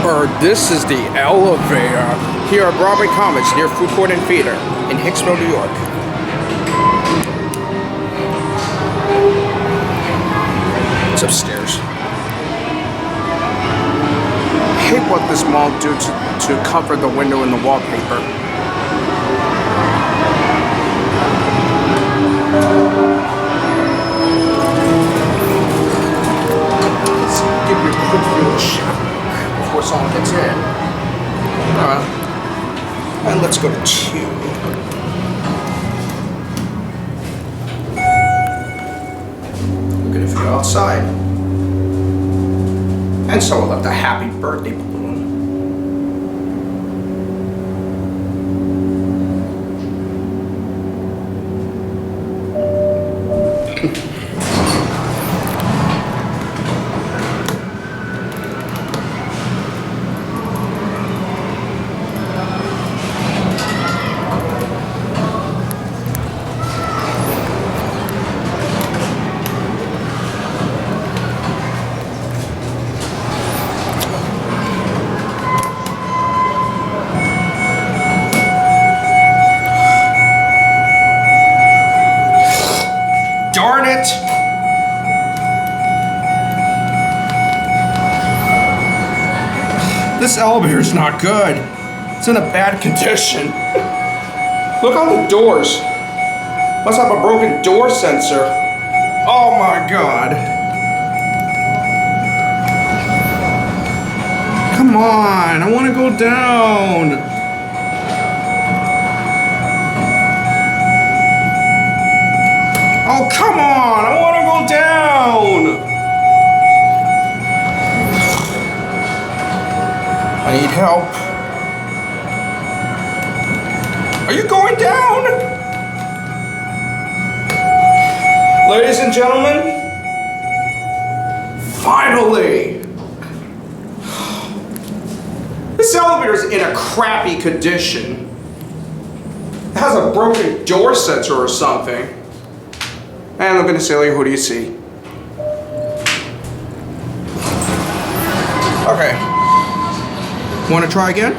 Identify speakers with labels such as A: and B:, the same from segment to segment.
A: Or this is the elevator here at Broadway Commons near Food Court and Theater in Hicksville, New York. It's upstairs. I hate what this mall do to cover the window and the wallpaper. Let's give you a quick view of the shop before someone gets in. And let's go to 2. Look at it from outside. And someone left a happy birthday balloon. Darn it! This elevator's not good. It's in a bad condition. Look on the doors. Must have a broken door sensor. Oh my god. Come on, I want to go down. Oh, come on! I want to go down! I need help. Are you going down? Ladies and gentlemen, finally! This elevator's in a crappy condition. It has a broken door sensor or something. And look at the ceiling, who do you see? Okay. Want to try again?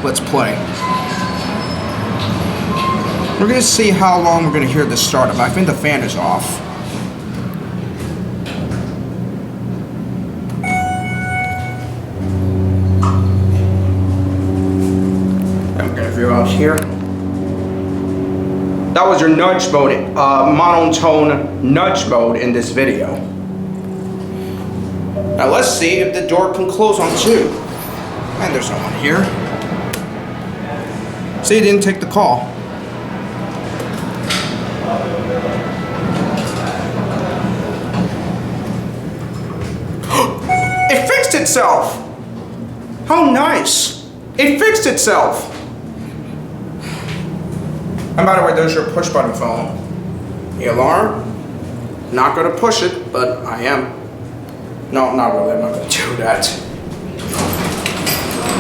A: Let's play. We're going to see how long we're going to hear this start up. I think the fan is off. I'm going to view out here. That was your nudge mode, monotone nudge mode in this video. Now let's see if the door can close on 2. And there's no one here. See, it didn't take the call. It fixed itself! How nice! It fixed itself! And by the way, there's your push button phone. The alarm. Not going to push it, but I am. No, not really. I'm not going to do that.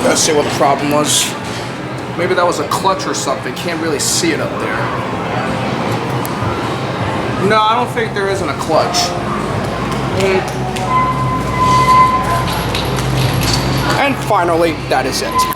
A: Let's see what the problem was. Maybe that was a clutch or something. Can't really see it up there. No, I don't think there isn't a clutch. And finally, that is it.